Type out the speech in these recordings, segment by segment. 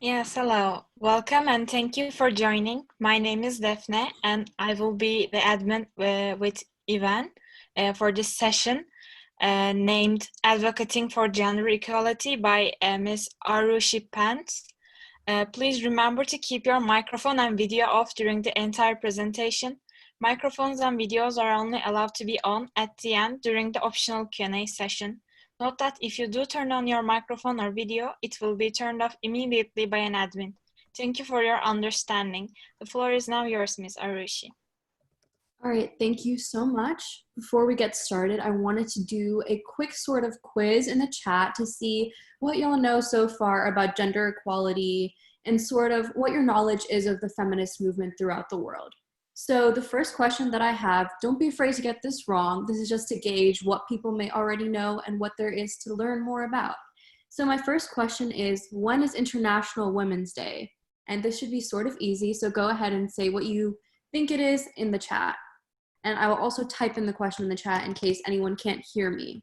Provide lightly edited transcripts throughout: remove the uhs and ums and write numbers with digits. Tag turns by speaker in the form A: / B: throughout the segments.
A: Yes, hello. Welcome and thank you for joining. My name is Defne and I will be the admin with Ivan for this session named Advocating for Gender Equality by Ms. Aarushi Pant. Please remember to keep your microphone and video off during the entire presentation. Microphones and videos are only allowed to be on at the end during the optional Q&A session. Note that if you do turn on your microphone or video, it will be turned off immediately by an admin. Thank you for your understanding. The floor is now yours, Ms. Aarushi.
B: All right, thank you so much. Before we get started, I wanted to do a quick sort of quiz in the chat to see what y'all know so far about gender equality and sort of what your knowledge is of the feminist movement throughout the world. So the first question that I have, don't be afraid to get this wrong. This is just to gauge what people may already know and what there is to learn more about. So my first question is, when is International Women's Day? And this should be sort of easy, so go ahead and say what you think it is in the chat. And I will also type in the question in the chat in case anyone can't hear me.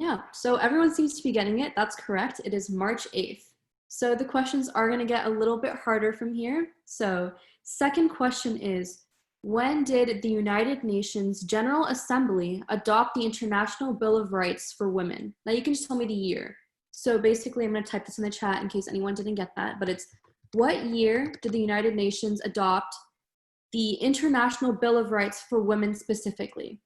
B: Yeah, so everyone seems to be getting it. That's correct. It is March 8th. So the questions are going to get a little bit harder from here. So second question is, when did the United Nations General Assembly adopt the International Bill of Rights for Women? Now you can just tell me the year. So basically I'm going to type this in the chat in case anyone didn't get that, but it's, what year did the United Nations adopt the International Bill of Rights for Women specifically?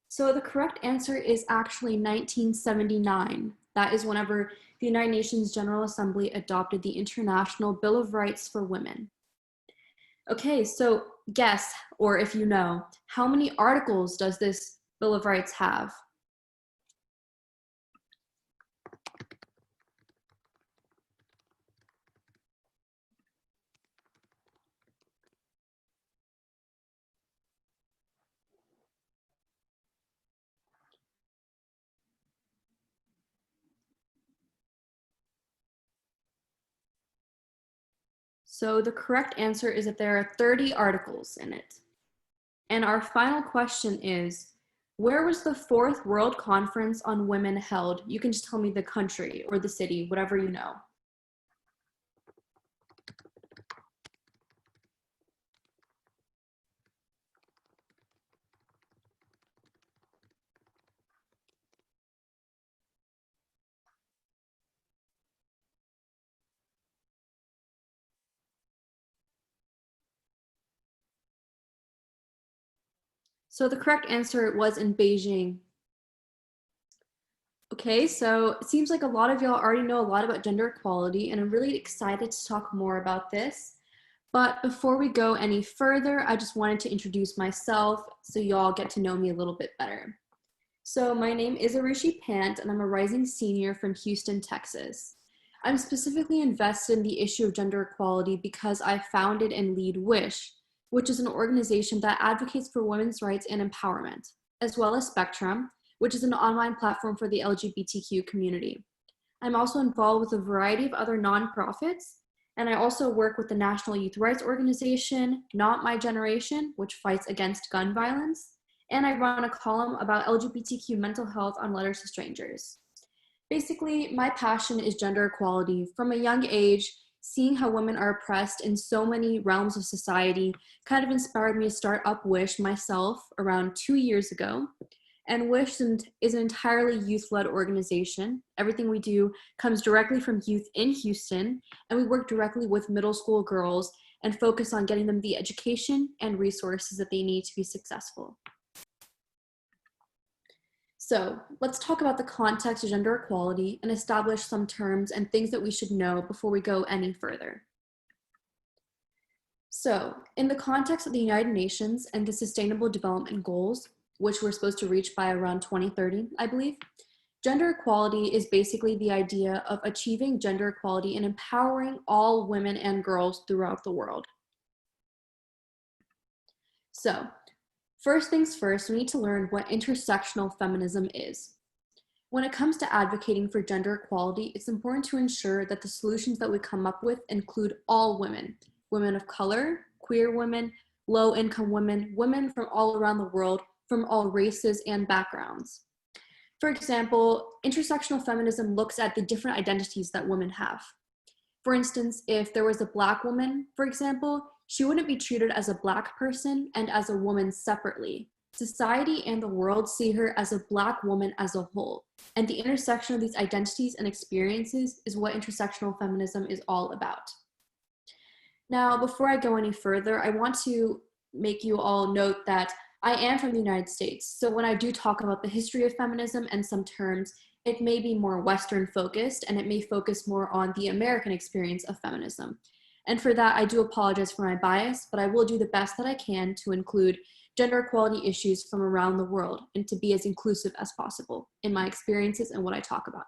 B: So the correct answer is actually 1979. That is whenever the United Nations General Assembly adopted the International Bill of Rights for Women. Okay, so guess, or if you know, how many articles does this Bill of Rights have? So the correct answer is that there are 30 articles in it. And our final question is, where was the fourth World Conference on Women held? You can just tell me the country or the city, whatever you know. So the correct answer was in Beijing. Okay, so it seems like a lot of y'all already know a lot about gender equality, and I'm really excited to talk more about this. But before we go any further, I just wanted to introduce myself so y'all get to know me a little bit better. So my name is Aarushi Pant, and I'm a rising senior from Houston, Texas. I'm specifically invested in the issue of gender equality because I founded and lead WISH, which is an organization that advocates for women's rights and empowerment, as well as Spectrum, which is an online platform for the LGBTQ community. I'm also involved with a variety of other nonprofits, and I also work with the National Youth Rights Organization, Not My Generation, which fights against gun violence, and I run a column about LGBTQ mental health on Letters to Strangers. Basically, my passion is gender equality. From a young age, seeing how women are oppressed in so many realms of society kind of inspired me to start up WISH myself around 2 years ago. And WISH is an entirely youth-led organization. Everything we do comes directly from youth in Houston, and we work directly with middle school girls and focus on getting them the education and resources that they need to be successful. So let's talk about the context of gender equality and establish some terms and things that we should know before we go any further. So in the context of the United Nations and the Sustainable Development Goals, which we're supposed to reach by around 2030, I believe, gender equality is basically the idea of achieving gender equality and empowering all women and girls throughout the world. So First things first, we need to learn what intersectional feminism is. When it comes to advocating for gender equality, it's important to ensure that the solutions that we come up with include all women, women of color, queer women, low-income women, women from all around the world, from all races and backgrounds. For example, intersectional feminism looks at the different identities that women have. For instance, if there was a Black woman, for example, she wouldn't be treated as a Black person and as a woman separately. Society and the world see her as a Black woman as a whole, and the intersection of these identities and experiences is what intersectional feminism is all about. Now, before I go any further, I want to make you all note that I am from the United States, so when I do talk about the history of feminism and some terms, it may be more Western focused and it may focus more on the American experience of feminism. And for that, I do apologize for my bias, but I will do the best that I can to include gender equality issues from around the world and to be as inclusive as possible in my experiences and what I talk about.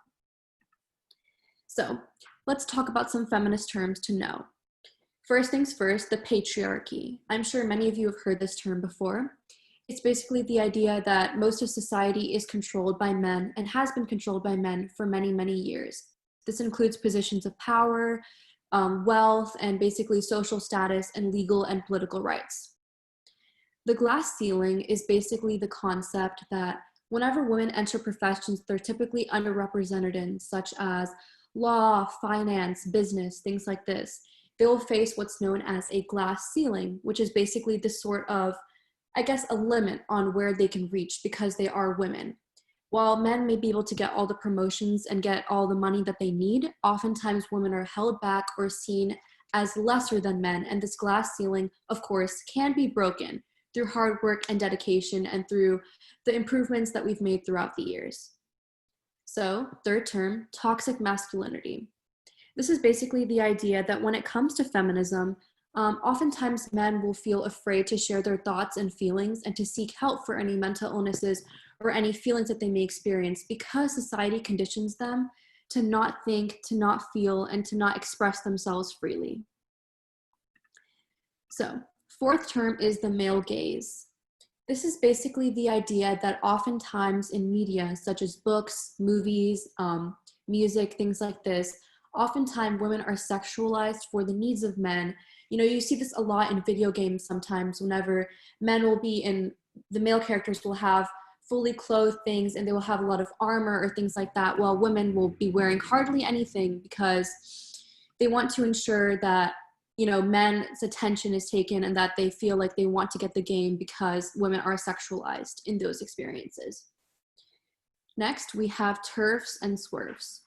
B: So let's talk about some feminist terms to know. First things first, the patriarchy. I'm sure many of you have heard this term before. It's basically the idea that most of society is controlled by men and has been controlled by men for many, many years. This includes positions of power, wealth, and basically social status and legal and political rights. The glass ceiling is basically the concept that whenever women enter professions they're typically underrepresented in, such as law, finance, business, things like this, they will face what's known as a glass ceiling, which is basically the sort of, I guess, a limit on where they can reach because they are women. While men may be able to get all the promotions and get all the money that they need, oftentimes women are held back or seen as lesser than men, and this glass ceiling, of course, can be broken through hard work and dedication and through the improvements that we've made throughout the years. So, third term, toxic masculinity. This is basically the idea that when it comes to feminism, oftentimes men will feel afraid to share their thoughts and feelings and to seek help for any mental illnesses or any feelings that they may experience because society conditions them to not think, to not feel, and to not express themselves freely. So, fourth term is the male gaze. This is basically the idea that oftentimes in media, such as books, movies, music, things like this, oftentimes women are sexualized for the needs of men. You know, you see this a lot in video games sometimes whenever men will be in, the male characters will have fully clothed things and they will have a lot of armor or things like that, while women will be wearing hardly anything because they want to ensure that, you know, men's attention is taken and that they feel like they want to get the game because women are sexualized in those experiences. Next, we have TERFs and SWERFs.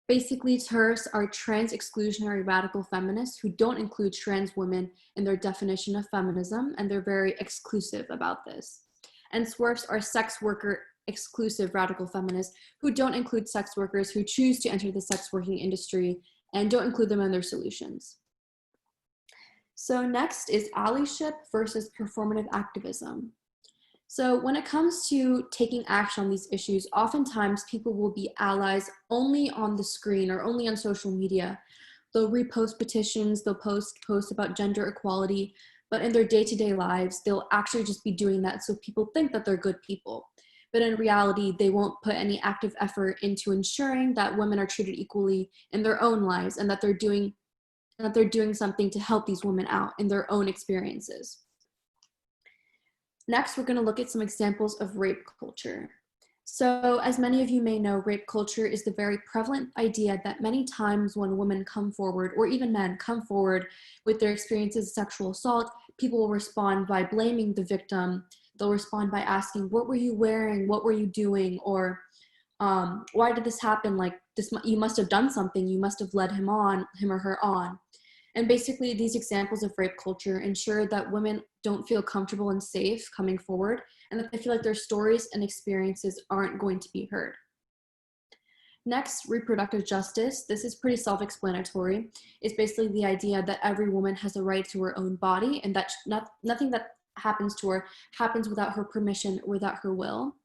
B: Basically, TERFs are trans-exclusionary radical feminists who don't include trans women in their definition of feminism, and they're very exclusive about this. And SWERFs are sex worker exclusive radical feminists who don't include sex workers who choose to enter the sex working industry and don't include them in their solutions. So next is allyship versus performative activism. So when it comes to taking action on these issues, oftentimes people will be allies only on the screen or only on social media. They'll repost petitions, they'll post posts about gender equality, but in their day-to-day lives, they'll actually just be doing that so people think that they're good people. But in reality, they won't put any active effort into ensuring that women are treated equally in their own lives and that they're doing something to help these women out in their own experiences. Next, we're going to look at some examples of rape culture. So, as many of you may know, rape culture is the very prevalent idea that many times when women come forward, or even men come forward with their experiences of sexual assault, people will respond by blaming the victim. They'll respond by asking, what were you wearing? What were you doing? Or why did this happen? Like, this, you must have done something. You must have led him or her on. And basically, these examples of rape culture ensure that women don't feel comfortable and safe coming forward, and that they feel like their stories and experiences aren't going to be heard. Next, reproductive justice. This is pretty self-explanatory. It's basically the idea that every woman has a right to her own body, and that nothing that happens to her happens without her permission or without her will.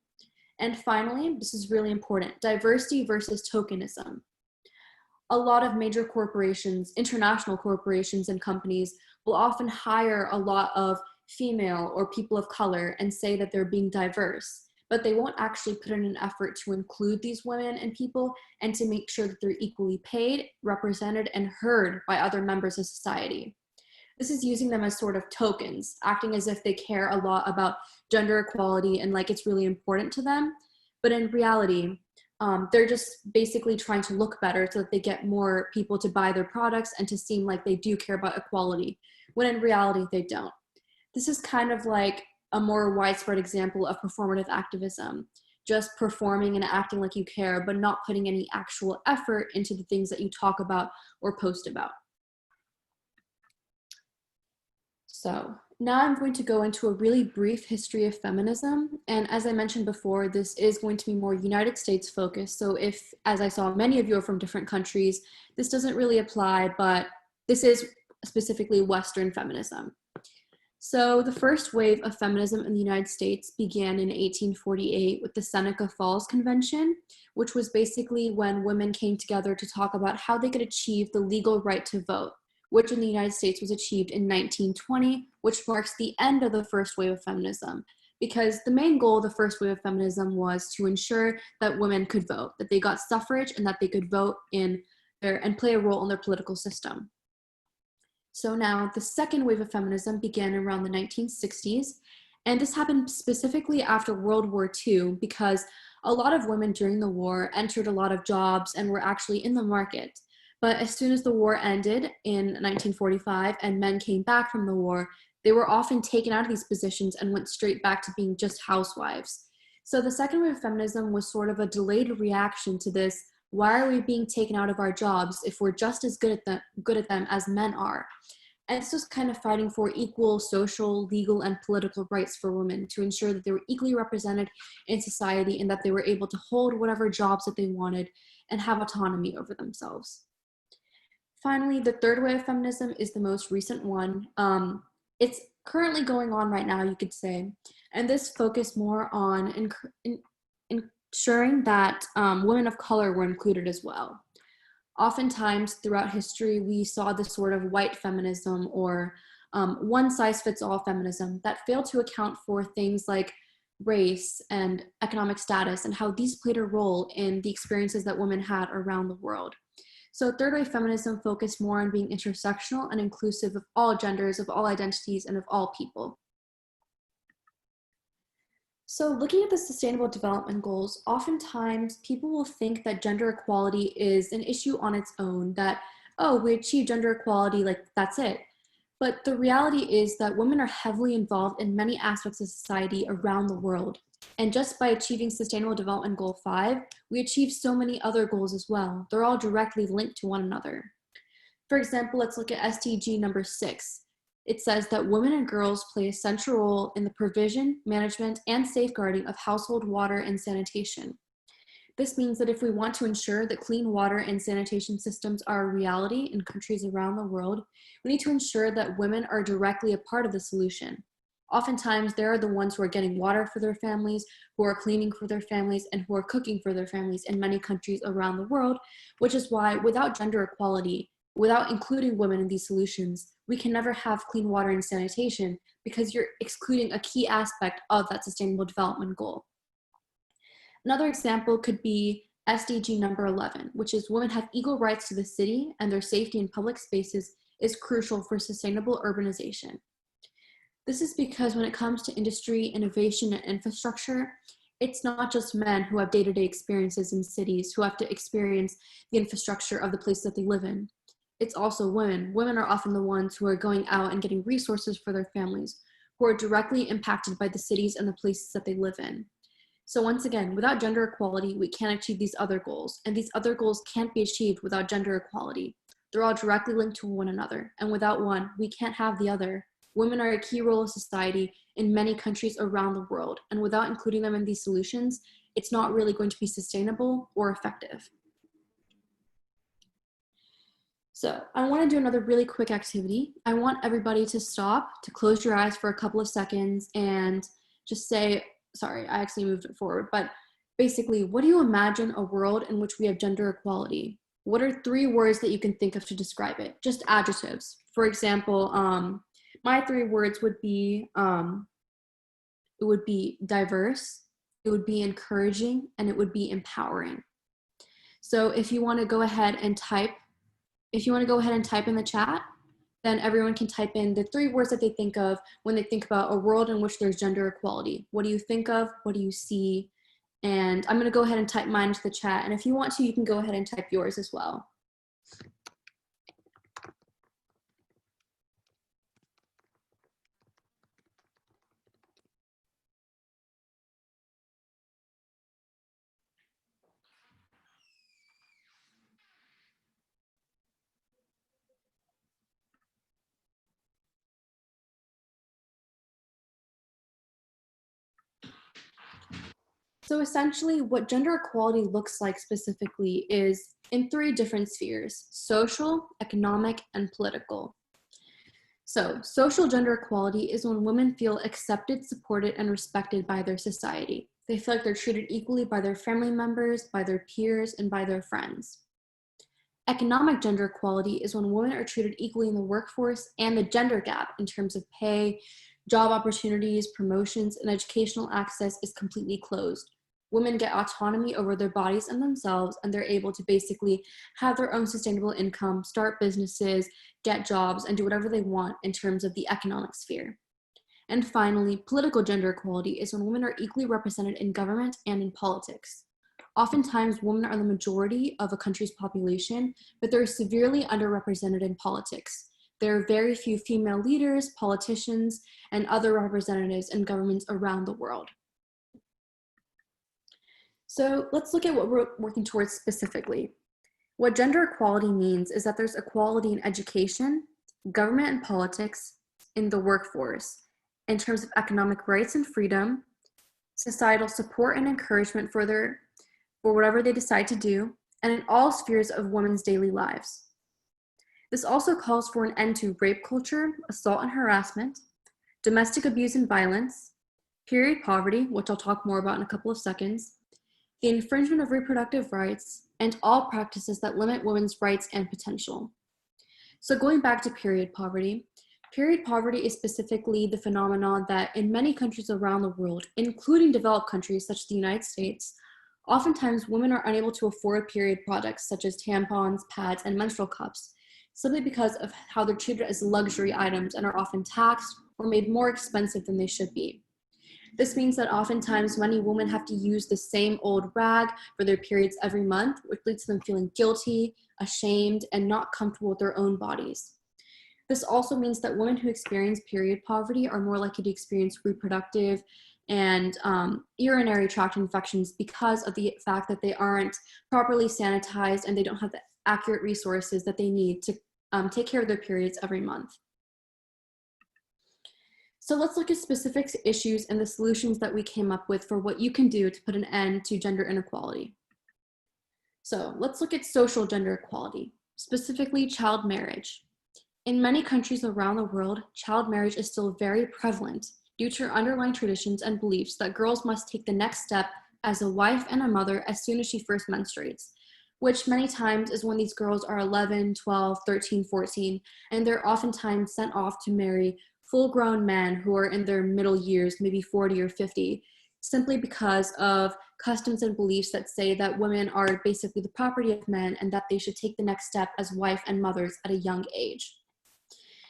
B: And finally, this is really important, diversity versus tokenism. A lot of major corporations, international corporations and companies will often hire a lot of female or people of color and say that they're being diverse, but they won't actually put in an effort to include these women and people and to make sure that they're equally paid, represented, and heard by other members of society. This is using them as sort of tokens, acting as if they care a lot about gender equality and like it's really important to them. But in reality, they're just basically trying to look better so that they get more people to buy their products and to seem like they do care about equality, when in reality they don't. This is kind of like a more widespread example of performative activism, just performing and acting like you care, but not putting any actual effort into the things that you talk about or post about. So now I'm going to go into a really brief history of feminism. And as I mentioned before, this is going to be more United States focused. So if, as I saw, many of you are from different countries, this doesn't really apply, but this is specifically Western feminism. So the first wave of feminism in the United States began in 1848 with the Seneca Falls Convention, which was basically when women came together to talk about how they could achieve the legal right to vote, which in the United States was achieved in 1920, which marks the end of the first wave of feminism, because the main goal of the first wave of feminism was to ensure that women could vote, that they got suffrage and that they could vote in and play a role in their political system. So now the second wave of feminism began around the 1960s, and this happened specifically after World War II because a lot of women during the war entered a lot of jobs and were actually in the market. But as soon as the war ended in 1945 and men came back from the war, they were often taken out of these positions and went straight back to being just housewives. So the second wave of feminism was sort of a delayed reaction to this. Why are we being taken out of our jobs if we're just as good at them as men are? And it's just kind of fighting for equal social, legal, and political rights for women to ensure that they were equally represented in society and that they were able to hold whatever jobs that they wanted and have autonomy over themselves. Finally, the third wave of feminism is the most recent one. It's currently going on right now, you could say, and this focused more on ensuring that women of color were included as well. Oftentimes throughout history, we saw this sort of white feminism or one-size-fits-all feminism that failed to account for things like race and economic status and how these played a role in the experiences that women had around the world. So third wave feminism focused more on being intersectional and inclusive of all genders, of all identities, and of all people. So looking at the Sustainable Development Goals, oftentimes people will think that gender equality is an issue on its own, that, oh, we achieve gender equality, like that's it. But the reality is that women are heavily involved in many aspects of society around the world. And just by achieving Sustainable Development Goal 5, we achieve so many other goals as well. They're all directly linked to one another. For example, let's look at SDG number 6. It says that women and girls play a central role in the provision, management, and safeguarding of household water and sanitation. This means that if we want to ensure that clean water and sanitation systems are a reality in countries around the world, we need to ensure that women are directly a part of the solution. Oftentimes, they are the ones who are getting water for their families, who are cleaning for their families, and who are cooking for their families in many countries around the world, which is why without gender equality, without including women in these solutions, we can never have clean water and sanitation because you're excluding a key aspect of that Sustainable Development Goal. Another example could be SDG number 11, which is women have equal rights to the city and their safety in public spaces is crucial for sustainable urbanization. This is because when it comes to industry, innovation, and infrastructure, it's not just men who have day-to-day experiences in cities who have to experience the infrastructure of the place that they live in. It's also women. Women are often the ones who are going out and getting resources for their families, who are directly impacted by the cities and the places that they live in. So once again, without gender equality, we can't achieve these other goals, and these other goals can't be achieved without gender equality. They're all directly linked to one another, and without one, we can't have the other. Women are a key role of society in many countries around the world, and without including them in these solutions, it's not really going to be sustainable or effective. So I want to do another really quick activity. I want everybody to stop, to close your eyes for a couple of seconds and just say, sorry, I actually moved it forward, but basically, what do you imagine a world in which we have gender equality? What are 3 words that you can think of to describe it? Just adjectives. For example, My three words would be it would be diverse, it would be encouraging, and it would be empowering. So if you want to go ahead and type in the chat, then everyone can type in the three words that they think of when they think about a world in which there's gender equality. What do you think of? What do you see? And I'm going to go ahead and type mine into the chat. And if you want to, you can go ahead and type yours as well. So essentially, what gender equality looks like specifically is in three different spheres: social, economic, and political. So social gender equality is when women feel accepted, supported, and respected by their society. They feel like they're treated equally by their family members, by their peers, and by their friends. Economic gender equality is when women are treated equally in the workforce, and the gender gap in terms of pay, job opportunities, promotions, and educational access is completely closed. Women get autonomy over their bodies and themselves, and they're able to basically have their own sustainable income, start businesses, get jobs, and do whatever they want in terms of the economic sphere. And finally, political gender equality is when women are equally represented in government and in politics. Oftentimes, women are the majority of a country's population, but they're severely underrepresented in politics. There are very few female leaders, politicians, and other representatives in governments around the world. So let's look at what we're working towards specifically. What gender equality means is that there's equality in education, government and politics, in the workforce, in terms of economic rights and freedom, societal support and encouragement for whatever they decide to do, and in all spheres of women's daily lives. This also calls for an end to rape culture, assault and harassment, domestic abuse and violence, period poverty, which I'll talk more about in a couple of seconds, the infringement of reproductive rights, and all practices that limit women's rights and potential. So going back to period poverty is specifically the phenomenon that in many countries around the world, including developed countries such as the United States, oftentimes women are unable to afford period products such as tampons, pads, and menstrual cups, simply because of how they're treated as luxury items and are often taxed or made more expensive than they should be. This means that oftentimes many women have to use the same old rag for their periods every month, which leads to them feeling guilty, ashamed, and not comfortable with their own bodies. This also means that women who experience period poverty are more likely to experience reproductive and urinary tract infections because of the fact that they aren't properly sanitized and they don't have the accurate resources that they need to take care of their periods every month. So let's look at specific issues and the solutions that we came up with for what you can do to put an end to gender inequality. So let's look at social gender equality, specifically child marriage. In many countries around the world, child marriage is still very prevalent due to underlying traditions and beliefs that girls must take the next step as a wife and a mother as soon as she first menstruates, which many times is when these girls are 11, 12, 13, 14, and they're oftentimes sent off to marry full-grown men who are in their middle years, maybe 40 or 50, simply because of customs and beliefs that say that women are basically the property of men and that they should take the next step as wife and mothers at a young age.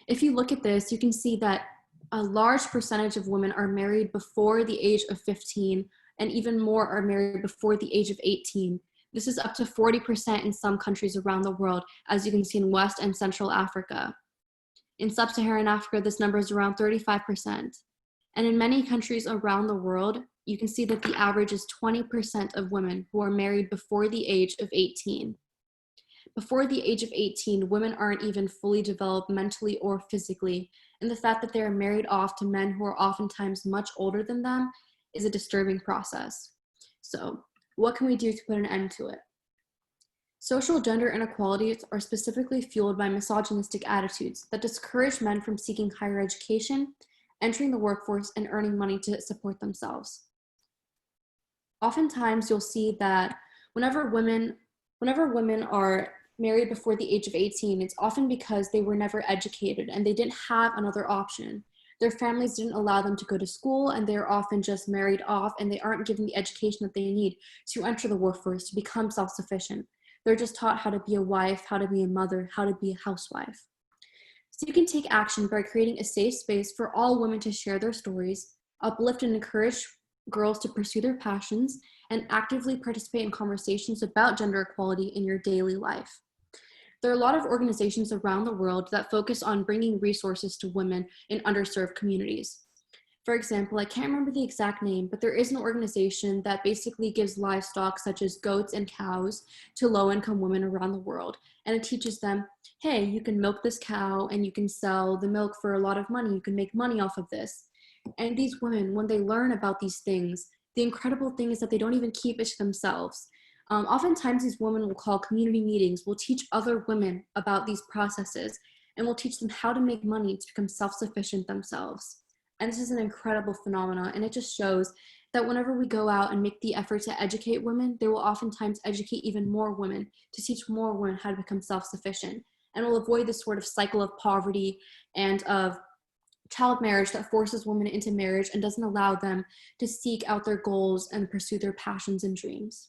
B: If you look at this, you can see that a large percentage of women are married before the age of 15, and even more are married before the age of 18. This is up to 40% in some countries around the world, as you can see in West and Central Africa. In Sub-Saharan Africa, this number is around 35%. And in many countries around the world, you can see that the average is 20% of women who are married before the age of 18. Before the age of 18, women aren't even fully developed mentally or physically, and the fact that they are married off to men who are oftentimes much older than them is a disturbing process. So, what can we do to put an end to it? Social gender inequalities are specifically fueled by misogynistic attitudes that discourage men from seeking higher education, entering the workforce, and earning money to support themselves. Oftentimes, you'll see that whenever women are married before the age of 18, it's often because they were never educated and they didn't have another option. Their families didn't allow them to go to school, and they're often just married off, and they aren't given the education that they need to enter the workforce, to become self-sufficient. They're just taught how to be a wife, how to be a mother, how to be a housewife. So you can take action by creating a safe space for all women to share their stories, uplift and encourage girls to pursue their passions, and actively participate in conversations about gender equality in your daily life. There are a lot of organizations around the world that focus on bringing resources to women in underserved communities. For example, I can't remember the exact name, but there is an organization that basically gives livestock such as goats and cows to low-income women around the world. And it teaches them, hey, you can milk this cow and you can sell the milk for a lot of money. You can make money off of this. And these women, when they learn about these things, the incredible thing is that they don't even keep it to themselves. Oftentimes these women will call community meetings, will teach other women about these processes, and will teach them how to make money to become self-sufficient themselves. And this is an incredible phenomenon, and it just shows that whenever we go out and make the effort to educate women, they will oftentimes educate even more women to teach more women how to become self-sufficient, and will avoid this sort of cycle of poverty and of child marriage that forces women into marriage and doesn't allow them to seek out their goals and pursue their passions and dreams.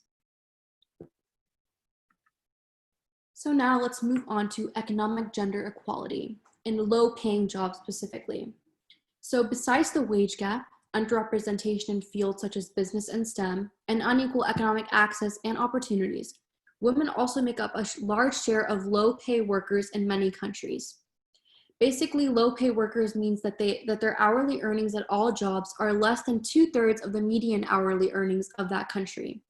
B: So now let's move on to economic gender equality in low-paying jobs specifically. So besides the wage gap, underrepresentation in fields such as business and STEM, and unequal economic access and opportunities, women also make up a large share of low-pay workers in many countries. Basically, low-pay workers means that their hourly earnings at all jobs are less than 2/3 of the median hourly earnings of that country.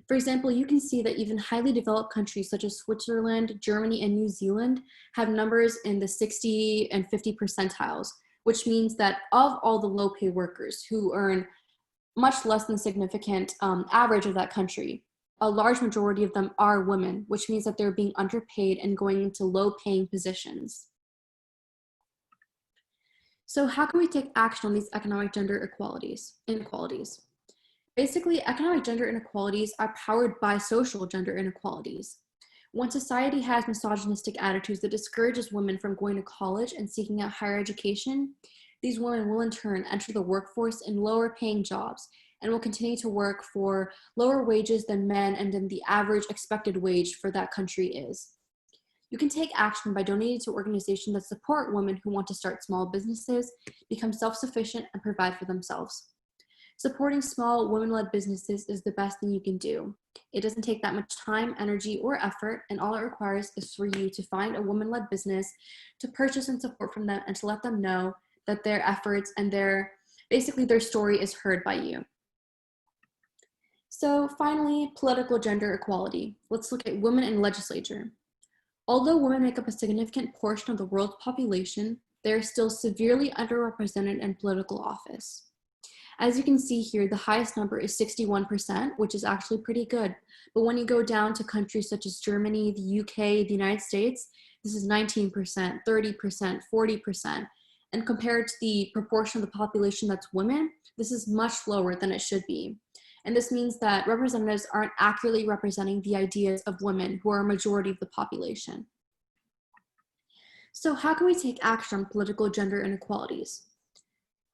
B: For example, you can see that even highly developed countries such as Switzerland, Germany, and New Zealand have numbers in the 60 and 50 percentiles, which means that of all the low-pay workers who earn much less than significant average of that country, a large majority of them are women, which means that they're being underpaid and going into low-paying positions. So how can we take action on these economic gender inequalities? Basically, economic gender inequalities are powered by social gender inequalities. When society has misogynistic attitudes that discourages women from going to college and seeking out higher education, these women will in turn enter the workforce in lower paying jobs and will continue to work for lower wages than men and than the average expected wage for that country is. You can take action by donating to organizations that support women who want to start small businesses, become self-sufficient, and provide for themselves. Supporting small women-led businesses is the best thing you can do. It doesn't take that much time, energy, or effort, and all it requires is for you to find a woman-led business, to purchase and support from them, and to let them know that their efforts and their story is heard by you. So finally, political gender equality. Let's look at women in legislature. Although women make up a significant portion of the world's population, they are still severely underrepresented in political office. As you can see here, the highest number is 61%, which is actually pretty good. But when you go down to countries such as Germany, the UK, the United States, this is 19%, 30%, 40%. And compared to the proportion of the population that's women, this is much lower than it should be. And this means that representatives aren't accurately representing the ideas of women, who are a majority of the population. So how can we take action on political gender inequalities?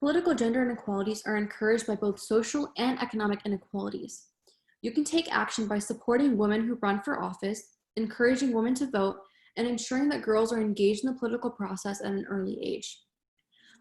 B: Political gender inequalities are encouraged by both social and economic inequalities. You can take action by supporting women who run for office, encouraging women to vote, and ensuring that girls are engaged in the political process at an early age.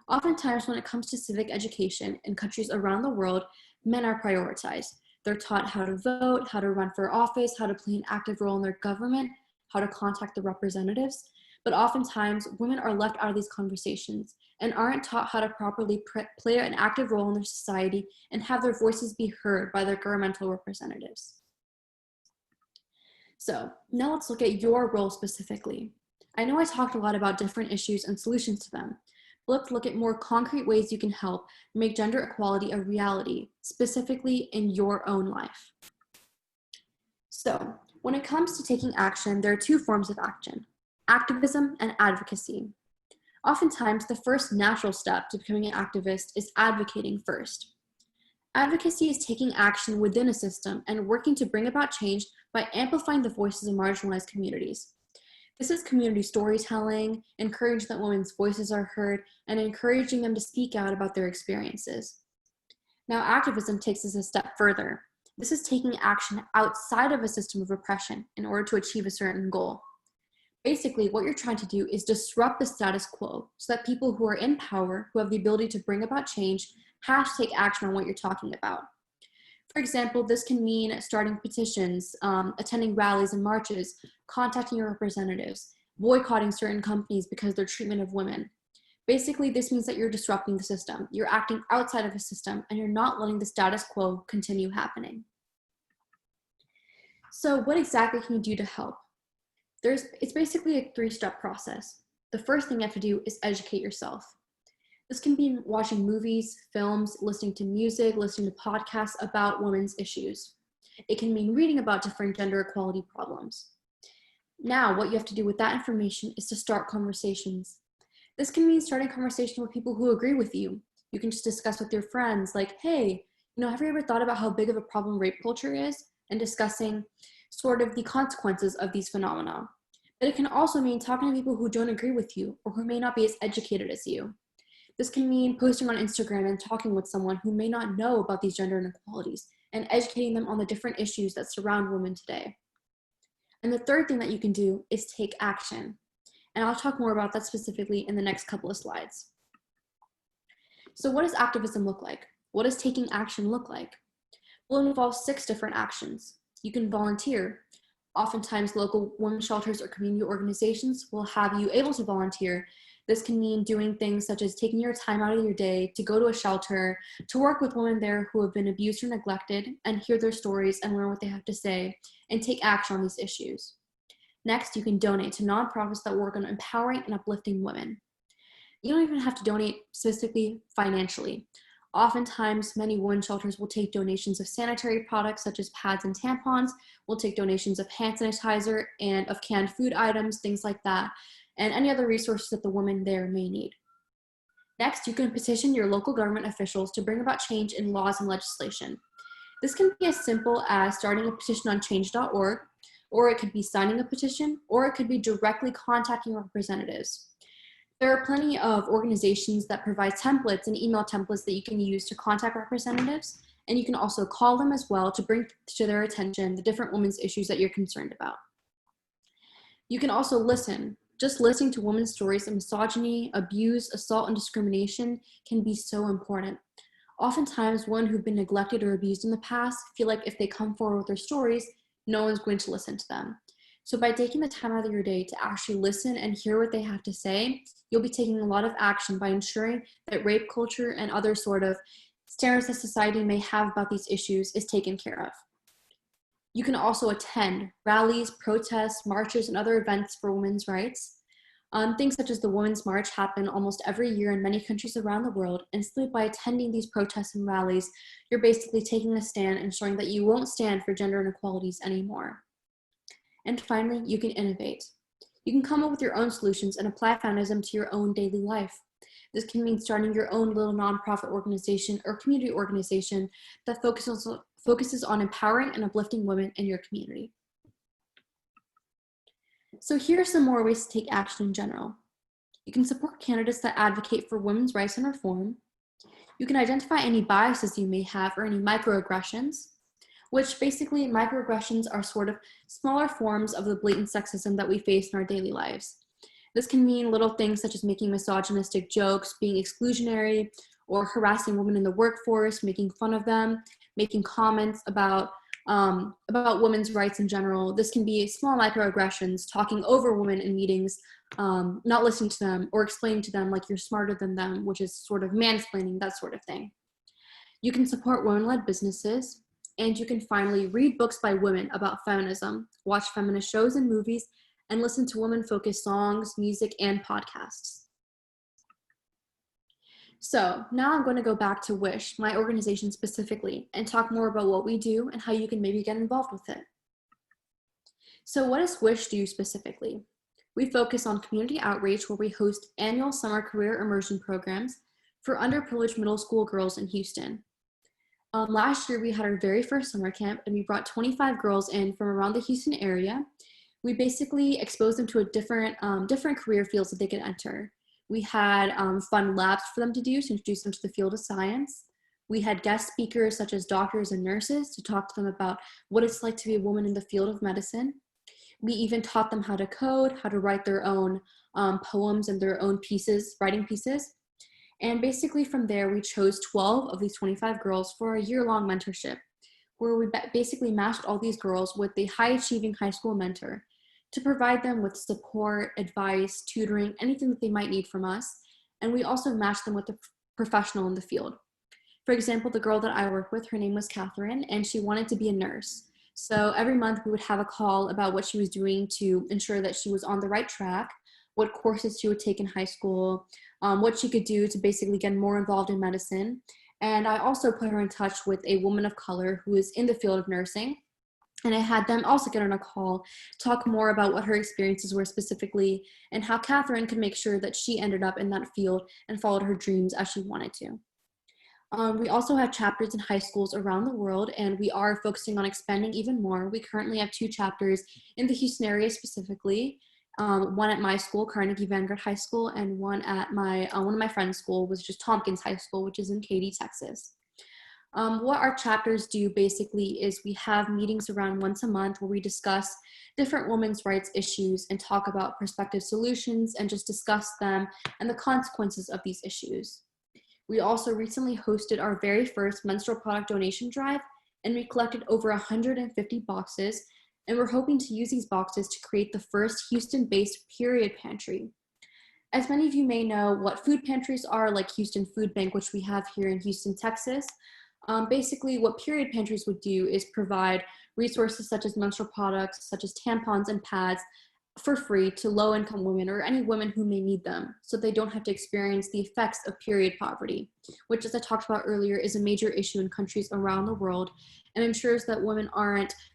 B: Oftentimes, when it comes to civic education in countries around the world, men are prioritized. They're taught how to vote, how to run for office, how to play an active role in their government, how to contact the representatives. But oftentimes, women are left out of these conversations and aren't taught how to properly play an active role in their society and have their voices be heard by their governmental representatives. So now let's look at your role specifically. I know I talked a lot about different issues and solutions to them, but let's look at more concrete ways you can help make gender equality a reality, specifically in your own life. So when it comes to taking action, there are two forms of action: activism and advocacy. Oftentimes, the first natural step to becoming an activist is advocating first. Advocacy is taking action within a system and working to bring about change by amplifying the voices of marginalized communities. This is community storytelling, encouraging that women's voices are heard, and encouraging them to speak out about their experiences. Now, activism takes us a step further. This is taking action outside of a system of oppression in order to achieve a certain goal. Basically, what you're trying to do is disrupt the status quo so that people who are in power, who have the ability to bring about change, have to take action on what you're talking about. For example, this can mean starting petitions, attending rallies and marches, contacting your representatives, boycotting certain companies because of their treatment of women. Basically, this means that you're disrupting the system. You're acting outside of a system, and you're not letting the status quo continue happening. So what exactly can you do to help? It's basically a 3-step process. The first thing you have to do is educate yourself. This can be watching movies, films, listening to music, listening to podcasts about women's issues. It can mean reading about different gender equality problems. Now, what you have to do with that information is to start conversations. This can mean starting conversation with people who agree with you. You can just discuss with your friends, like, hey, have you ever thought about how big of a problem rape culture is? And discussing sort of the consequences of these phenomena. But it can also mean talking to people who don't agree with you or who may not be as educated as you. This can mean posting on Instagram and talking with someone who may not know about these gender inequalities and educating them on the different issues that surround women today. And the third thing that you can do is take action. And I'll talk more about that specifically in the next couple of slides. So what does activism look like? What does taking action look like? Well, it involves 6 different actions. You can volunteer. Oftentimes, local women's shelters or community organizations will have you able to volunteer. This can mean doing things such as taking your time out of your day to go to a shelter, to work with women there who have been abused or neglected, and hear their stories and learn what they have to say, and take action on these issues. Next, you can donate to nonprofits that work on empowering and uplifting women. You don't even have to donate specifically financially. Oftentimes, many women's shelters will take donations of sanitary products such as pads and tampons, will take donations of hand sanitizer and of canned food items, things like that, and any other resources that the women there may need. Next, you can petition your local government officials to bring about change in laws and legislation. This can be as simple as starting a petition on change.org, or it could be signing a petition, or it could be directly contacting representatives. There are plenty of organizations that provide templates and email templates that you can use to contact representatives, and you can also call them as well to bring to their attention the different women's issues that you're concerned about. You can also listen. Just listening to women's stories of misogyny, abuse, assault, and discrimination can be so important. Oftentimes, women who've been neglected or abused in the past feel like if they come forward with their stories, no one's going to listen to them. So by taking the time out of your day to actually listen and hear what they have to say, you'll be taking a lot of action by ensuring that rape culture and other sort of standards that society may have about these issues is taken care of. You can also attend rallies, protests, marches, and other events for women's rights. Things such as the Women's March happen almost every year in many countries around the world, and simply by attending these protests and rallies, you're basically taking a stand and showing that you won't stand for gender inequalities anymore. And finally, you can innovate. You can come up with your own solutions and apply feminism to your own daily life. This can mean starting your own little nonprofit organization or community organization that focuses on empowering and uplifting women in your community. So here are some more ways to take action in general. You can support candidates that advocate for women's rights and reform. You can identify any biases you may have or any microaggressions, which basically microaggressions are sort of smaller forms of the blatant sexism that we face in our daily lives. This can mean little things such as making misogynistic jokes, being exclusionary, or harassing women in the workforce, making fun of them, making comments about women's rights in general. This can be small microaggressions, talking over women in meetings, not listening to them, or explaining to them like you're smarter than them, which is sort of mansplaining, that sort of thing. You can support women-led businesses, and you can finally read books by women about feminism, watch feminist shows and movies, and listen to women-focused songs, music, and podcasts. So now I'm going to go back to WISH, my organization specifically, and talk more about what we do and how you can maybe get involved with it. So what does WISH do specifically? We focus on community outreach where we host annual summer career immersion programs for underprivileged middle school girls in Houston. Last year, we had our very first summer camp, and we brought 25 girls in from around the Houston area. We basically exposed them to a different career fields that they could enter. We had fun labs for them to do to introduce them to the field of science. We had guest speakers such as doctors and nurses to talk to them about what it's like to be a woman in the field of medicine. We even taught them how to code, how to write their own poems and their own writing pieces. And basically from there, we chose 12 of these 25 girls for a year-long mentorship, where we basically matched all these girls with a high-achieving high school mentor to provide them with support, advice, tutoring, anything that they might need from us. And we also matched them with a professional in the field. For example, the girl that I worked with, her name was Catherine, and she wanted to be a nurse. So every month we would have a call about what she was doing to ensure that she was on the right track, what courses she would take in high school, what she could do to basically get more involved in medicine. And I also put her in touch with a woman of color who is in the field of nursing. And I had them also get on a call, talk more about what her experiences were specifically, and how Catherine could make sure that she ended up in that field and followed her dreams as she wanted to. We also have chapters in high schools around the world, and we are focusing on expanding even more. We currently have 2 chapters in the Houston area specifically, one at my school, Carnegie Vanguard High School, and one at one of my friend's school, which is Tompkins High School, which is in Katy, Texas. What our chapters do basically is we have meetings around once a month where we discuss different women's rights issues and talk about prospective solutions and just discuss them and the consequences of these issues. We also recently hosted our very first menstrual product donation drive, and we collected over 150 boxes, and we're hoping to use these boxes to create the first Houston-based period pantry. As many of you may know, what food pantries are, like Houston Food Bank, which we have here in Houston, Texas. Basically, what period pantries would do is provide resources such as menstrual products, such as tampons and pads, for free to low-income women or any women who may need them, so they don't have to experience the effects of period poverty, which, as I talked about earlier, is a major issue in countries around the world and ensures that women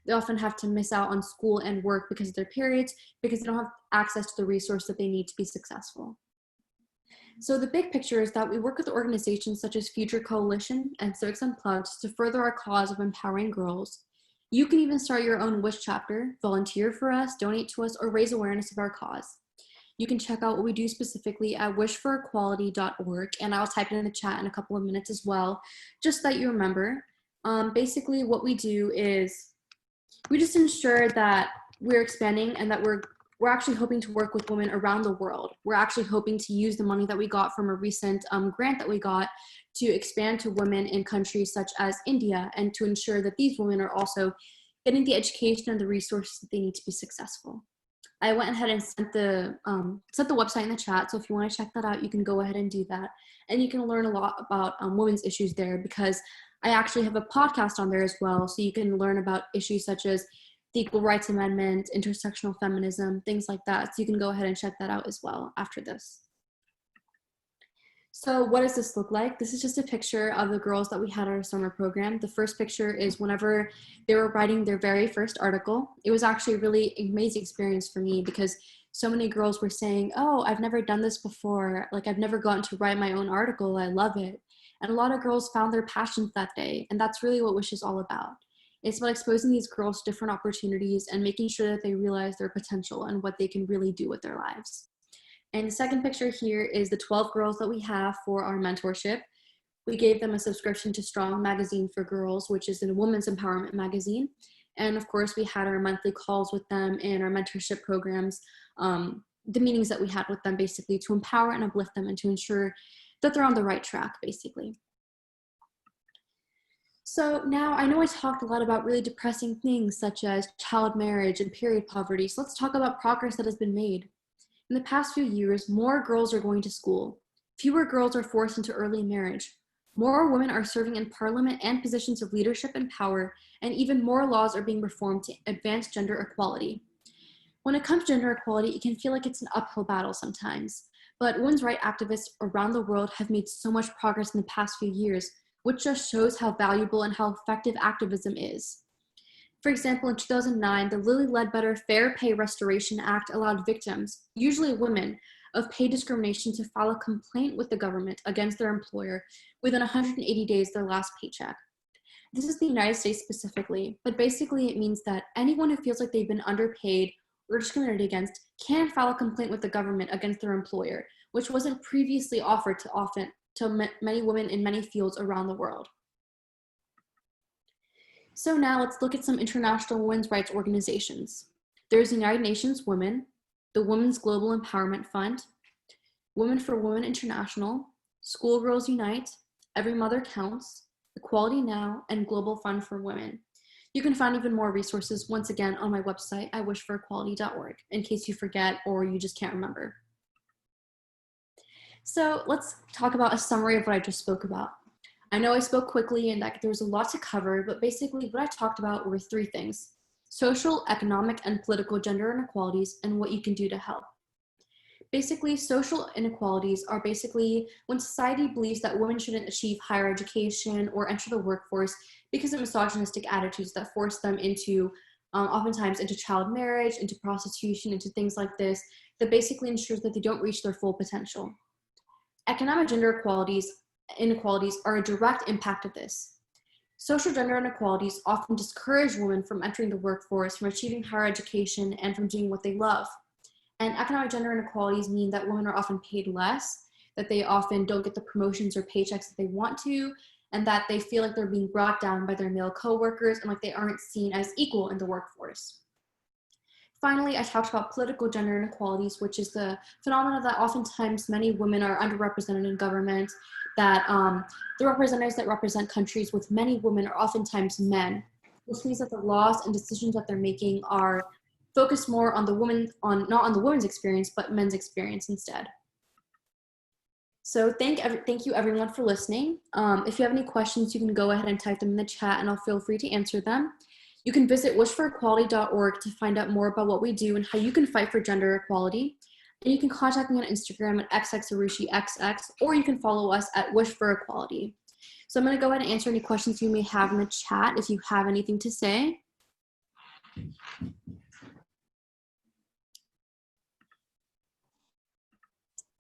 B: they often have to miss out on school and work because of their periods, because they don't have access to the resource that they need to be successful. So the big picture is that we work with organizations such as Future Coalition and Civics Unplugged to further our cause of empowering girls. You can even start your own WISH chapter, volunteer for us, donate to us, or raise awareness of our cause. You can check out what we do specifically at wishforequality.org, and I'll type it in the chat in a couple of minutes as well, just so that you remember. Basically, what we do is we just ensure that we're expanding and that we're actually hoping to work with women around the world. We're actually hoping to use the money that we got from a recent grant that we got to expand to women in countries such as India, and to ensure that these women are also getting the education and the resources that they need to be successful. I went ahead and sent the website in the chat, so if you want to check that out, you can go ahead and do that. And you can learn a lot about women's issues there, because I actually have a podcast on there as well, so you can learn about issues such as the Equal Rights Amendment, intersectional feminism, things like that. So you can go ahead and check that out as well after this. So what does this look like? This is just a picture of the girls that we had at our summer program. The first picture is whenever they were writing their very first article. It was actually a really amazing experience for me, because so many girls were saying, oh, I've never done this before. Like, I've never gotten to write my own article. I love it. And a lot of girls found their passions that day. And that's really what WISH is all about. It's about exposing these girls to different opportunities and making sure that they realize their potential and what they can really do with their lives. And the second picture here is the 12 girls that we have for our mentorship. We gave them a subscription to Strong Magazine for Girls, which is a women's empowerment magazine. And of course, we had our monthly calls with them and our mentorship programs, the meetings that we had with them, basically to empower and uplift them and to ensure that they're on the right track, basically. So now, I know I talked a lot about really depressing things such as child marriage and period poverty. So let's talk about progress that has been made. In the past few years, more girls are going to school. Fewer girls are forced into early marriage. More women are serving in parliament and positions of leadership and power, and even more laws are being reformed to advance gender equality. When it comes to gender equality, it can feel like it's an uphill battle sometimes, but women's rights activists around the world have made so much progress in the past few years, which just shows how valuable and how effective activism is. For example, in 2009, the Lilly Ledbetter Fair Pay Restoration Act allowed victims, usually women, of pay discrimination to file a complaint with the government against their employer within 180 days of their last paycheck. This is the United States specifically, but basically it means that anyone who feels like they've been underpaid or discriminated against can file a complaint with the government against their employer, which wasn't previously offered to many women in many fields around the world. So now let's look at some international women's rights organizations. There's the United Nations Women, the Women's Global Empowerment Fund, Women for Women International, Schoolgirls Unite, Every Mother Counts, Equality Now, and Global Fund for Women. You can find even more resources once again on my website at wishforequality.org in case you forget or you just can't remember. So let's talk about a summary of what I just spoke about. I know I spoke quickly and that there was a lot to cover, but basically what I talked about were three things: social, economic, and political gender inequalities and what you can do to help. Basically, social inequalities are basically when society believes that women shouldn't achieve higher education or enter the workforce because of misogynistic attitudes that force them into, oftentimes into child marriage, into prostitution, into things like this, that basically ensures that they don't reach their full potential. Economic gender inequalities are a direct impact of this. Social gender inequalities often discourage women from entering the workforce, from achieving higher education, and from doing what they love. And economic gender inequalities mean that women are often paid less, that they often don't get the promotions or paychecks that they want to, and that they feel like they're being brought down by their male coworkers and like they aren't seen as equal in the workforce. Finally, I talked about political gender inequalities, which is the phenomenon that oftentimes many women are underrepresented in government, that the representatives that represent countries with many women are oftentimes men. This means that the laws and decisions that they're making are focused more on the woman, not on the woman's experience, but men's experience instead. So thank you everyone for listening. If you have any questions, you can go ahead and type them in the chat and I'll feel free to answer them. You can visit wishforequality.org to find out more about what we do and how you can fight for gender equality. And you can contact me on Instagram at xxarushiXX, or you can follow us at wishforequality. So I'm going to go ahead and answer any questions you may have in the chat if you have anything to say.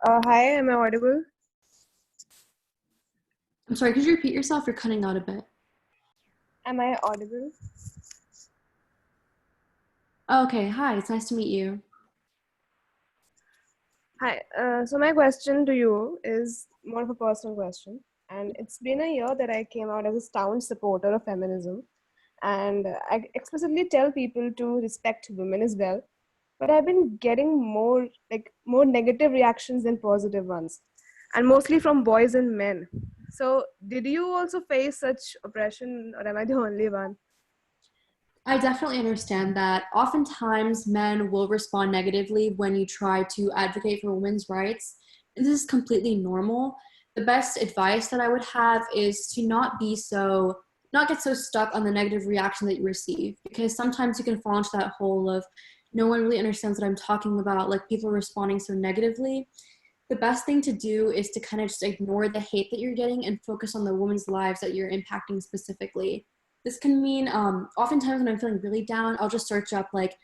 C: Hi, am I audible?
B: I'm sorry, could you repeat yourself? You're cutting out a bit.
C: Am I audible?
B: Okay, hi, it's nice to meet you.
C: Hi, so my question to you is more of a personal question. And it's been a year that I came out as a staunch supporter of feminism. And I explicitly tell people to respect women as well. But I've been getting more negative reactions than positive ones. And mostly from boys and men. So did you also face such oppression, or am I the only one?
B: I definitely understand that. Oftentimes, men will respond negatively when you try to advocate for women's rights. And this is completely normal. The best advice that I would have is to not get so stuck on the negative reaction that you receive, because sometimes you can fall into that hole of no one really understands what I'm talking about, like people responding so negatively. The best thing to do is to kind of just ignore the hate that you're getting and focus on the women's lives that you're impacting specifically. This can mean, oftentimes when I'm feeling really down, I'll just search up like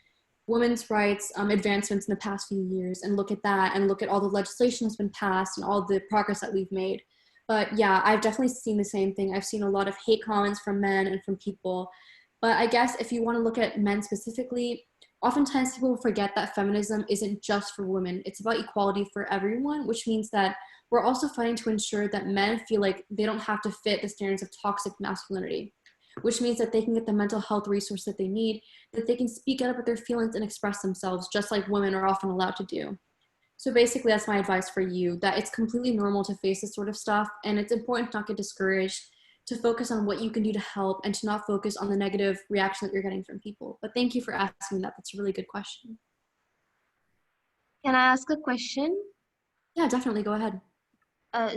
B: women's rights advancements in the past few years and look at that and look at all the legislation that's been passed and all the progress that we've made. But yeah, I've definitely seen the same thing. I've seen a lot of hate comments from men and from people. But I guess if you want to look at men specifically, oftentimes people forget that feminism isn't just for women. It's about equality for everyone, which means that we're also fighting to ensure that men feel like they don't have to fit the standards of toxic masculinity, which means that they can get the mental health resource that they need, that they can speak out about their feelings and express themselves, just like women are often allowed to do. So basically, that's my advice for you, that it's completely normal to face this sort of stuff, and it's important to not get discouraged, to focus on what you can do to help, and to not focus on the negative reaction that you're getting from people. But thank you for asking that. That's a really good question.
D: Can I ask a question?
B: Yeah, definitely. Go ahead.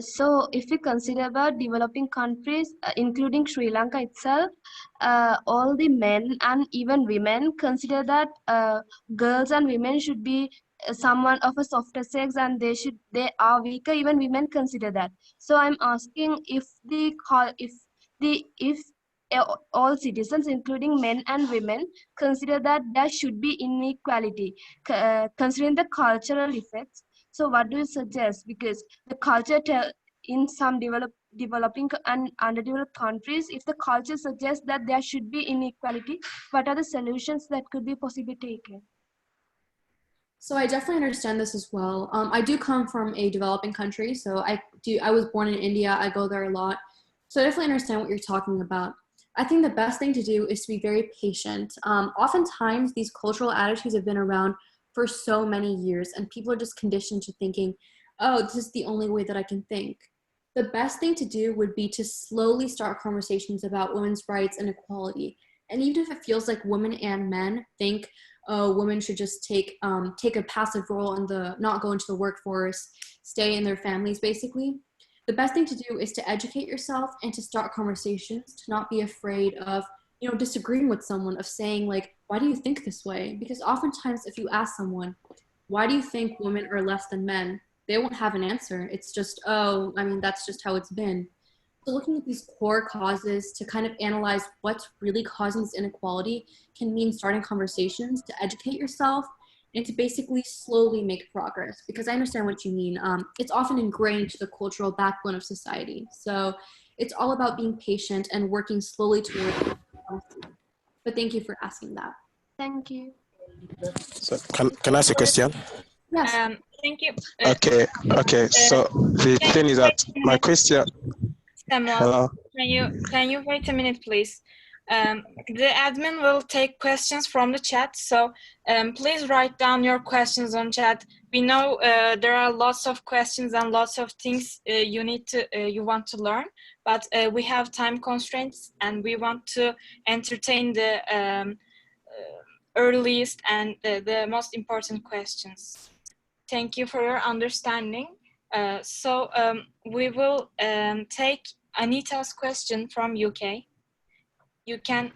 D: So if we consider about developing countries, including Sri Lanka itself, all the men and even women consider that girls and women should be someone of a softer sex and they are weaker. Even women consider that. So I'm asking if all citizens, including men and women, consider that there should be inequality, considering the cultural effects. So what do you suggest? Because the culture in some developing and underdeveloped countries, if the culture suggests that there should be inequality, what are the solutions that could be possibly taken?
B: So I definitely understand this as well. I do come from a developing country, so I was born in India. I go there a lot, so I definitely understand what you're talking about. I think the best thing to do is to be very patient. Oftentimes, these cultural attitudes have been around for so many years, and people are just conditioned to thinking, "Oh, this is the only way that I can think." The best thing to do would be to slowly start conversations about women's rights and equality. And even if it feels like women and men think, oh, women should just take a passive role and not go into the workforce, stay in their families, basically. The best thing to do is to educate yourself and to start conversations, to not be afraid of, disagreeing with someone, of saying like, why do you think this way? Because oftentimes if you ask someone, why do you think women are less than men? They won't have an answer. It's just, oh, I mean, that's just how it's been. So looking at these core causes to kind of analyze what's really causing this inequality can mean starting conversations to educate yourself and to basically slowly make progress, because I understand what you mean. It's often ingrained to the cultural backbone of society. So it's all about being patient and working slowly towards it. But thank you for asking that.
D: Thank you.
E: So can I ask a question?
B: Yes.
A: Thank you.
E: Okay. So the thing is that my question.
A: Samuel,
E: Hello.
A: can you wait a minute, please? The admin will take questions from the chat, so please write down your questions on chat. We know there are lots of questions and lots of things you want to learn, but we have time constraints and we want to entertain the earliest and the most important questions. Thank you for your understanding. So we will take Anita's question from UK. You can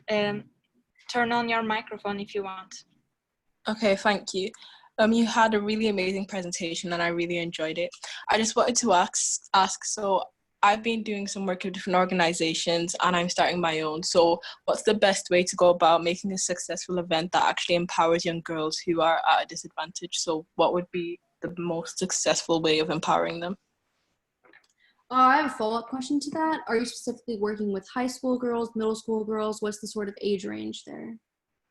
A: turn on your microphone if you want.
F: Okay, thank you. You had a really amazing presentation and I really enjoyed it. I just wanted to ask, so I've been doing some work with different organizations and I'm starting my own. So what's the best way to go about making a successful event that actually empowers young girls who are at a disadvantage? So what would be the most successful way of empowering them?
B: I have a follow-up question to that. Are you specifically working with high school girls, middle school girls? What's the sort of age range there?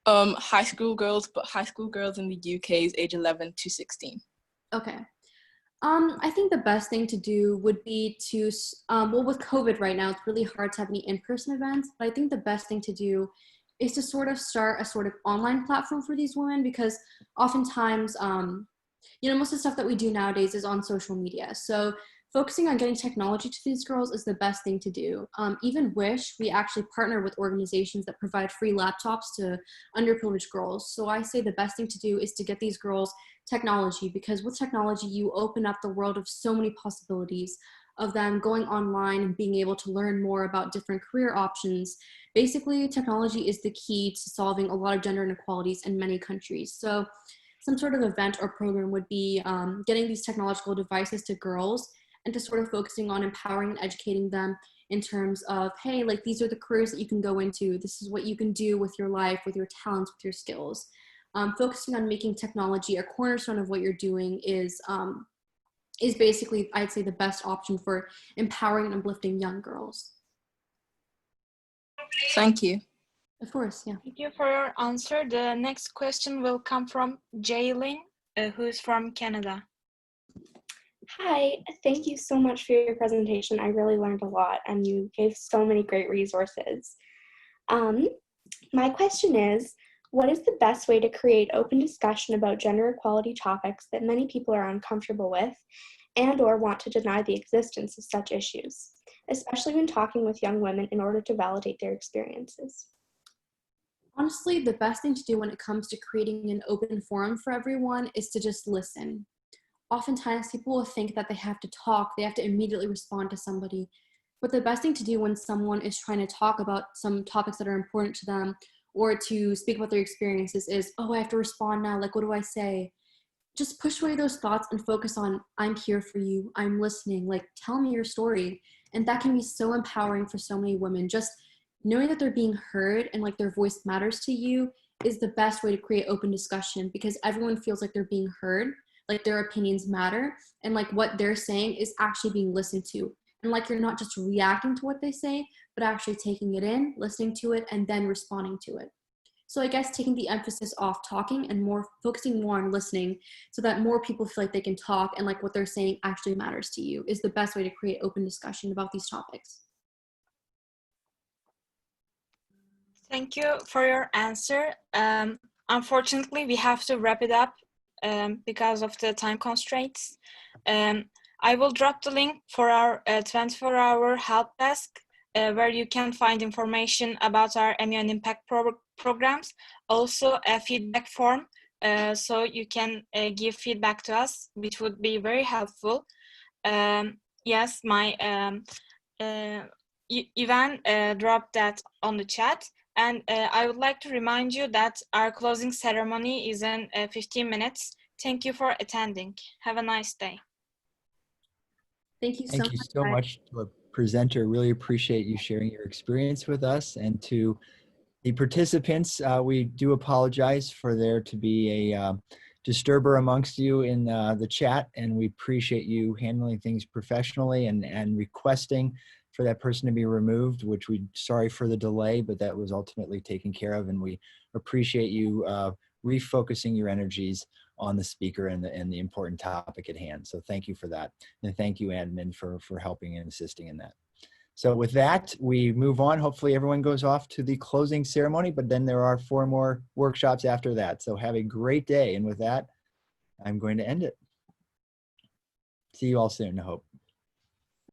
F: High school girls, but high school girls in the UK is age 11 to 16.
B: Okay. I think the best thing to do would be to, well, with COVID right now, it's really hard to have any in-person events, but I think the best thing to do is to sort of start a sort of online platform for these women, because oftentimes, most of the stuff that we do nowadays is on social media. So focusing on getting technology to these girls is the best thing to do. Even Wish, we actually partner with organizations that provide free laptops to underprivileged girls. So I say the best thing to do is to get these girls technology, because with technology, you open up the world of so many possibilities of them going online and being able to learn more about different career options. Basically, technology is the key to solving a lot of gender inequalities in many countries. So some sort of event or program would be getting these technological devices to girls and to sort of focusing on empowering and educating them in terms of, hey, like these are the careers that you can go into. This is what you can do with your life, with your talents, with your skills. Focusing on making technology a cornerstone of what you're doing is basically, I'd say, the best option for empowering and uplifting young girls.
F: Thank you.
B: Of course, yeah.
A: Thank you for your answer. The next question will come from Jaylin, who's from Canada.
G: Hi, thank you so much for your presentation. I really learned a lot and you gave so many great resources. My question is, what is the best way to create open discussion about gender equality topics that many people are uncomfortable with and or want to deny the existence of such issues, especially when talking with young women in order to validate their experiences?
B: Honestly, the best thing to do when it comes to creating an open forum for everyone is to just listen. Oftentimes, people will think that they have to talk, they have to immediately respond to somebody. But the best thing to do when someone is trying to talk about some topics that are important to them or to speak about their experiences is, oh, I have to respond now, like, what do I say? Just push away those thoughts and focus on, I'm here for you, I'm listening, like, tell me your story. And that can be so empowering for so many women. Just knowing that they're being heard and like their voice matters to you is the best way to create open discussion, because everyone feels like they're being heard, like their opinions matter, and like what they're saying is actually being listened to. and like you're not just reacting to what they say, but actually taking it in, listening to it, and then responding to it. So I guess taking the emphasis off talking and focusing more on listening so that more people feel like they can talk and like what they're saying actually matters to you is the best way to create open discussion about these topics.
A: Thank you for your answer. Unfortunately, we have to wrap it up because of the time constraints. I will drop the link for our 24-hour help desk where you can find information about our MEN Impact programs. Also a feedback form so you can give feedback to us, which would be very helpful. Yes, my Ivan dropped that on the chat. And I would like to remind you that our closing ceremony is in 15 minutes. Thank you for attending. Have a nice day.
B: Thank you so
H: Thank
B: much.
H: you so much to our presenter. Really appreciate you sharing your experience with us. And to the participants, we do apologize for there to be a disturber amongst you in the chat, and we appreciate you handling things professionally and requesting for that person to be removed, which we sorry for the delay, but that was ultimately taken care of, and we appreciate you refocusing your energies on the speaker and the important topic at hand. So thank you for that. And thank you, admin, for helping and assisting in that. So with that, we move on. Hopefully everyone goes off to the closing ceremony, but then there are 4 more workshops after that. So have a great day. And with that, I'm going to end it. See you all soon, I hope.